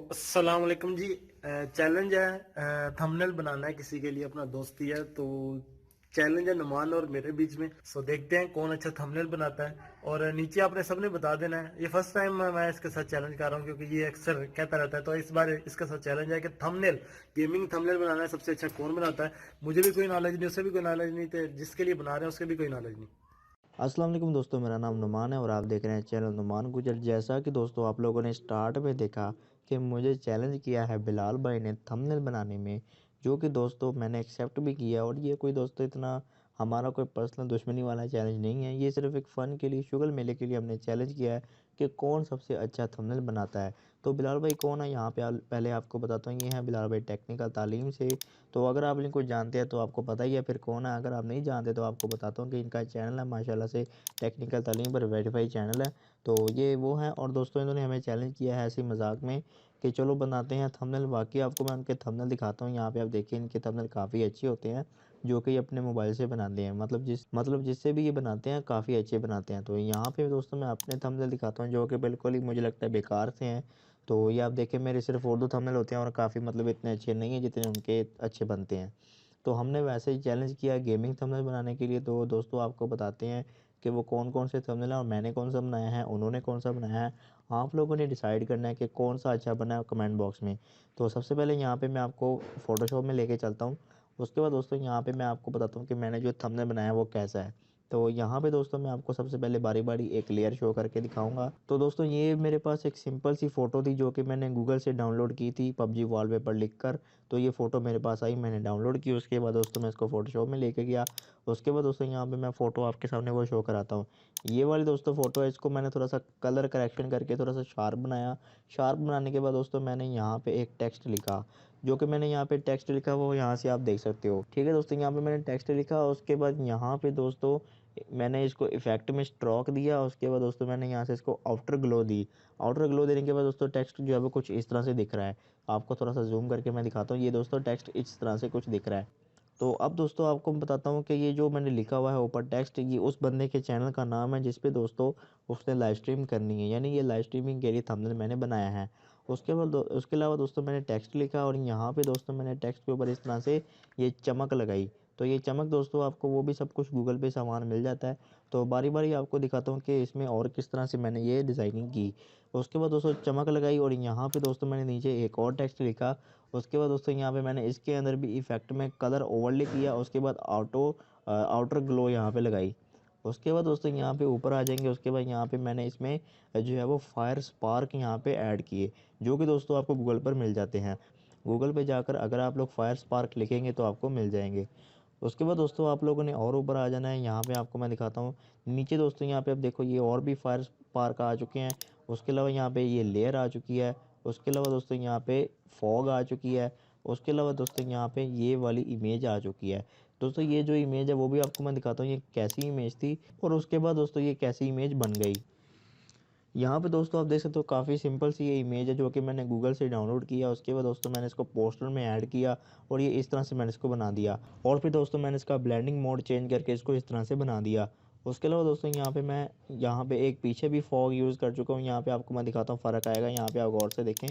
अस्सलाम वालेकुम जी। चैलेंज है, थंबनेल बनाना है किसी के लिए, अपना दोस्ती है तो चैलेंज है नुमान और मेरे बीच में। सो देखते हैं कौन अच्छा थंबनेल बनाता है। और नीचे आपने सबने बता देना है। ये फर्स्ट टाइम मैं इसके साथ चैलेंज कर रहा हूँ क्योंकि ये अक्सर कहता रहता है, तो इस बार इसके साथ चैलेंज है कि थंबनेल, गेमिंग थंबनेल बनाना है, सबसे अच्छा कौन बनाता है। मुझे भी कोई नॉलेज नहीं, उसे भी कोई नॉलेज नहीं, तो जिसके लिए बना रहे हैं उसके भी कोई नॉलेज नहीं। अस्सलाम वालेकुम दोस्तों, मेरा नाम नुमान है और आप देख रहे हैं चैनल नुमान गुजर। जैसा कि दोस्तों आप लोगों ने स्टार्ट में देखा कि मुझे चैलेंज किया है बिलाल भाई ने थंबनेल बनाने में, जो कि दोस्तों मैंने एक्सेप्ट भी किया। और ये कोई दोस्तों इतना हमारा कोई पर्सनल दुश्मनी वाला चैलेंज नहीं है, ये सिर्फ एक फ़न के लिए, शुगल मेले के लिए हमने चैलेंज किया है कि कौन सबसे अच्छा थंबनेल बनाता है। तो बिलाल भाई कौन है यहाँ पे पहले आपको बताता हूँ। ये हैं बिलाल भाई टेक्निकल तालीम से। तो अगर आप इनको जानते हैं तो आपको पता ही है फिर कौन है। अगर आप नहीं जानते तो आपको बताता हूँ कि इनका चैनल है माशाल्लाह से टेक्निकल तालीम पर वेरीफाई चैनल है। तो ये वो हैं और दोस्तों इन्होंने हमें चैलेंज किया है ऐसे मजाक में कि चलो बनाते हैं थंबनेल। बाकी आपको मैं उनके थंबनेल दिखाता हूँ। यहाँ पे आप देखिए इनके थंबनेल काफ़ी अच्छे होते हैं, जो कि ये अपने मोबाइल से बनाते हैं। मतलब जिससे भी ये बनाते हैं काफ़ी अच्छे बनाते हैं। तो यहाँ पे दोस्तों मैं अपने थंबनेल दिखाता हूँ जो कि बिल्कुल ही मुझे लगता है बेकार से हैं। तो ये आप देखिए मेरे सिर्फ उर्दू थंबनेल होते हैं और काफ़ी मतलब इतने अच्छे नहीं हैं जितने उनके अच्छे बनते हैं। तो हमने वैसे ही चैलेंज किया गेमिंग थंबनेल बनाने के लिए। तो दोस्तों आपको बताते हैं कि वो कौन-कौन से थंबनेल हैं और मैंने कौन-सा बनाया है, उन्होंने कौन-सा बनाया है। आप लोगों ने डिसाइड करना है कि कौन-सा अच्छा बना है कमेंट बॉक्स में। तो सबसे पहले यहाँ पे मैं आपको फ़ोटोशॉप में लेके चलता हूँ। उसके बाद दोस्तों यहाँ पे मैं आपको बताता हूँ कि मैंने जो थंबनेल बनाया है वो कैसा है। तो यहाँ पे दोस्तों मैं आपको सबसे पहले बारी-बारी एक लेयर शो करके दिखाऊँगा। तो दोस्तों ये मेरे पास एक सिंपल सी फ़ोटो थी जो कि मैंने गूगल से डाउनलोड की थी पबजी वॉलपेपर लिखकर। तो ये फ़ोटो मेरे पास आई, मैंने डाउनलोड की। उसके बाद दोस्तों मैं इसको फ़ोटोशॉप में लेके गया। उसके बाद दोस्तों यहाँ पे मैं फ़ोटो आपके सामने वो शो कराता हूँ। ये वाली दोस्तों फ़ोटो है, इसको मैंने थोड़ा-सा कलर करेक्शन करके थोड़ा-सा शार्प बनाया। शार्प बनाने के बाद दोस्तों मैंने यहाँ पे एक टेक्स्ट लिखा, जो कि मैंने यहाँ पे टेक्स्ट लिखा वो यहाँ से आप देख सकते हो। ठीक है दोस्तों, यहाँ पे मैंने टेक्स्ट लिखा। उसके बाद यहाँ पे दोस्तों मैंने इसको इफ़ेक्ट में स्ट्रोक दिया। उसके बाद दोस्तों मैंने यहाँ से इसको आउटर ग्लो दी। आउटर ग्लो देने के बाद दोस्तों टेक्स्ट जो है वो कुछ इस तरह से दिख रहा है। आपको थोड़ा-सा ज़ूम करके मैं दिखाता हूँ। ये दोस्तों टेक्स्ट इस तरह से कुछ दिख रहा है। तो अब दोस्तों आपको मैं बताता हूँ कि ये जो मैंने लिखा हुआ है ऊपर टेक्स्ट, ये उस बंदे के चैनल का नाम है जिस पे दोस्तों उसने लाइव स्ट्रीम करनी है, यानी ये लाइव स्ट्रीमिंग के लिए थंबनेल मैंने बनाया है। उसके अलावा दोस्तों मैंने टेक्स्ट लिखा और यहाँ पे दोस्तों मैंने टेक्स्ट के ऊपर इस तरह से ये चमक लगाई। तो ये चमक दोस्तों आपको वो भी सब कुछ गूगल पे सामान मिल जाता है। तो बारी-बारी आपको दिखाता हूँ कि इसमें और किस तरह से मैंने ये डिज़ाइनिंग की। उसके बाद दोस्तों चमक लगाई और यहाँ पे दोस्तों मैंने नीचे एक और टेक्स्ट लिखा। उसके बाद दोस्तों यहाँ पे मैंने इसके अंदर भी इफ़ेक्ट में कलर ओवरले किया। उसके बाद आउटर ग्लो यहाँ पे लगाई। उसके बाद दोस्तों यहाँ पे ऊपर आ जाएँगे। उसके बाद यहाँ पे मैंने इसमें जो है वो फायर स्पार्क यहाँ पे ऐड किए, जो कि दोस्तों आपको गूगल पर मिल जाते हैं। गूगल पे जाकर अगर आप लोग फायर स्पार्क लिखेंगे तो आपको मिल जाएँगे। उसके बाद दोस्तों आप लोगों ने और ऊपर आ जाना है। यहाँ पे आपको मैं दिखाता हूँ। नीचे दोस्तों यहाँ पे आप देखो ये और भी फायर स्पार्क आ चुके हैं। उसके अलावा यहाँ पे ये लेयर आ चुकी है। उसके अलावा दोस्तों यहाँ पे फॉग आ चुकी है। उसके अलावा दोस्तों यहाँ पे ये वाली इमेज आ चुकी है। दोस्तों ये जो इमेज है वो भी आपको मैं दिखाता हूँ ये कैसी इमेज थी और उसके बाद दोस्तों ये कैसी इमेज बन गई। यहाँ पे दोस्तों आप देख सकते हो काफ़ी सिंपल सी ये इमेज है जो कि मैंने गूगल से डाउनलोड किया। उसके बाद दोस्तों मैंने इसको पोस्टर में ऐड किया और ये इस तरह से मैंने इसको बना दिया। और फिर दोस्तों मैंने इसका ब्लेंडिंग मोड चेंज करके इसको इस तरह से बना दिया। उसके अलावा दोस्तों यहाँ पे एक पीछे भी फॉग यूज़ कर चुका हूँ। यहाँ पे आपको मैं दिखाता हूँ फ़र्क आएगा। यहाँ पे आप गौर से देखें,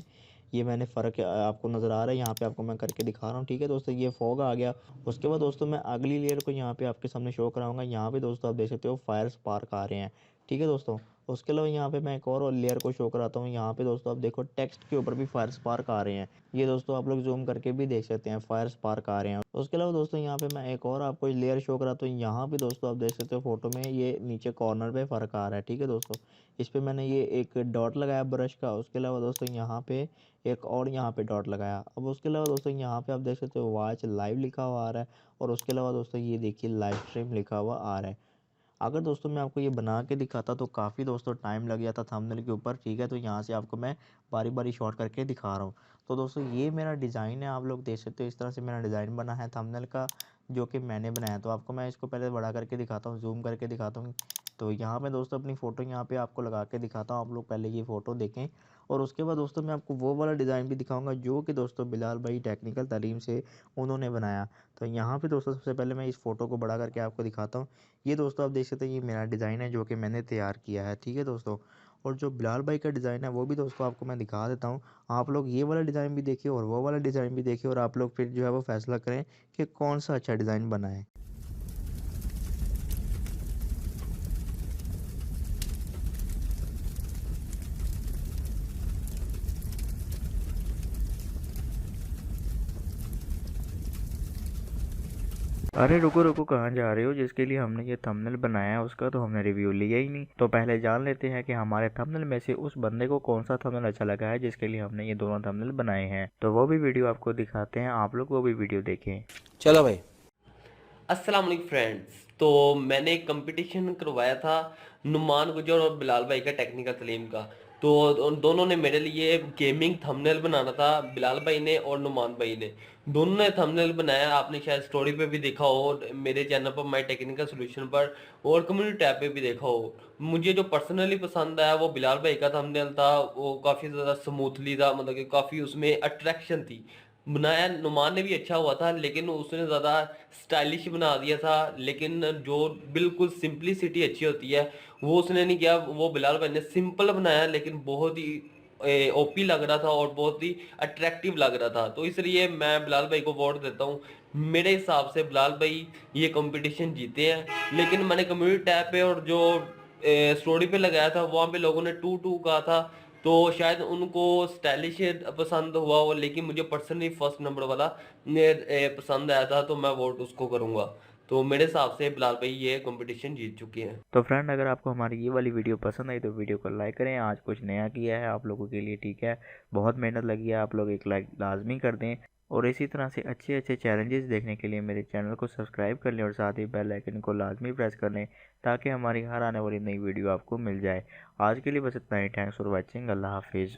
ये मैंने फ़र्क आपको नज़र आ रहा है। यहाँ पे आपको मैं करके दिखा रहा हूँ। ठीक है दोस्तों, ये फॉग आ गया। उसके बाद दोस्तों मैं अगली लेयर को यहाँ पे आपके सामने शो कराऊंगा। यहाँ पे दोस्तों आप देख सकते हो फायर स्पार्क आ रहे हैं। ठीक है दोस्तों, उसके अलावा यहाँ पे मैं एक और लेयर को शो कराता हूँ। यहाँ पे दोस्तों आप देखो टेक्स्ट के ऊपर भी फायर स्पार्क आ रहे हैं। ये दोस्तों आप लोग जूम करके भी देख सकते हैं, फायर स्पार्क आ रहे हैं। उसके अलावा दोस्तों यहाँ पे मैं एक और आपको लेयर शो कराता हूँ। यहाँ पे दोस्तों आप देख सकते हो फोटो में ये नीचे कॉर्नर पे फ़र्क आ रहा है। ठीक है दोस्तों, इस पे मैंने ये एक डॉट लगाया ब्रश का। उसके अलावा दोस्तों यहाँ पे एक और यहाँ पे डॉट लगाया। अब उसके अलावा दोस्तों यहाँ पे आप देख सकते हो वॉच लाइव लिखा हुआ आ रहा है और उसके अलावा दोस्तों ये देखिए लाइव स्ट्रीम लिखा हुआ आ रहा है। अगर दोस्तों मैं आपको ये बना के दिखाता तो काफ़ी दोस्तों टाइम लग जाता थंबनेल के ऊपर। ठीक है, तो यहाँ से आपको मैं बारी-बारी शॉट करके दिखा रहा हूँ। तो दोस्तों ये मेरा डिज़ाइन है, आप लोग देख सकते हो इस तरह से मेरा डिज़ाइन बना है थंबनेल का, जो कि मैंने बनाया। तो आपको मैं इसको पहले बड़ा करके दिखाता हूँ, ज़ूम करके दिखाता हूँ। तो यहाँ पे दोस्तों अपनी फ़ोटो यहाँ पे आपको लगा के दिखाता हूँ। आप लोग पहले ये फ़ोटो देखें और उसके बाद दोस्तों मैं आपको वो वाला डिज़ाइन भी दिखाऊँगा जो कि दोस्तों बिलाल भाई टेक्निकल तालीम से उन्होंने बनाया। तो यहाँ पे दोस्तों सबसे पहले मैं इस फ़ोटो को बड़ा करके आपको दिखाता हूँ। ये दोस्तों आप देख सकते हैं ये मेरा डिज़ाइन है जो कि मैंने तैयार किया है। ठीक है दोस्तों, और जो बिलाल भाई का डिज़ाइन है वो भी दोस्तों आपको मैं दिखा देता हूँ। आप लोग ये वाला डिज़ाइन भी देखिए और वो वाला डिज़ाइन भी देखिए और आप लोग फिर जो है वो फैसला करें कि कौन सा अच्छा डिज़ाइन बना है। अरे रुको रुको, कहाँ जा रहे हो? जिसके लिए हमने ये थंबनेल बनाया है उसका तो हमने रिव्यू लिया ही नहीं। तो पहले जान लेते हैं कि हमारे थंबनेल में से उस बंदे को कौन सा थंबनेल अच्छा लगा है जिसके लिए हमने ये दोनों थंबनेल बनाए हैं। तो वो भी वीडियो आपको दिखाते हैं, आप लोग वो भी वीडियो देखें। चलो भाई। अस्सलाम वालेकुम फ्रेंड्स। तो मैंने एक कंपटीशन करवाया था नुमान गुजर और बिलाल भाई का टेक्निकल तलीम का। तो उन दोनों ने मेरे लिए गेमिंग थंबनेल बनाना था, बिलाल भाई ने और नुमान भाई ने। दोनों ने थंबनेल बनाया, आपने शायद स्टोरी पे भी देखा हो, मेरे चैनल पर माय टेक्निकल सॉल्यूशन पर और कम्युनिटी टैब पे भी देखा हो। मुझे जो पर्सनली पसंद आया वो बिलाल भाई का थंबनेल था। वो काफ़ी ज़्यादा स्मूथली था, मतलब कि काफ़ी उसमें अट्रैक्शन थी। बनाया नुमान ने भी अच्छा हुआ था, लेकिन उसने ज़्यादा स्टाइलिश बना दिया था। लेकिन जो बिल्कुल सिंपलिसिटी अच्छी होती है वो उसने नहीं किया। वो बिलाल भाई ने सिंपल बनाया लेकिन बहुत ही ओपी लग रहा था और बहुत ही अट्रैक्टिव लग रहा था। तो इसलिए मैं बिलाल भाई को वोट देता हूँ। मेरे हिसाब से बिलाल भाई ये कंपटीशन जीते हैं। लेकिन मैंने कम्युनिटी टैब पे और जो स्टोरी पे लगाया था वहाँ पे लोगों ने 2-2 कहा था। तो शायद उनको स्टाइलिश पसंद हुआ हो, लेकिन मुझे पर्सनली फर्स्ट नंबर वाला पसंद आया था, तो मैं वोट उसको करूंगा। तो मेरे हिसाब से बिलाल भाई ये कंपटीशन जीत चुके हैं। तो फ्रेंड, अगर आपको हमारी ये वाली वीडियो पसंद आई तो वीडियो को लाइक करें। आज कुछ नया किया है आप लोगों के लिए, ठीक है, बहुत मेहनत लगी है, आप लोग एक लाइक लाजमी कर दें। और इसी तरह से अच्छे अच्छे चैलेंजेस देखने के लिए मेरे चैनल को सब्सक्राइब कर लें और साथ ही बेल आइकन को लाजमी प्रेस कर लें ताकि हमारी हर आने वाली नई वीडियो आपको मिल जाए। आज के लिए बस इतना ही। Thanks for watching. अल्लाह हाफिज़।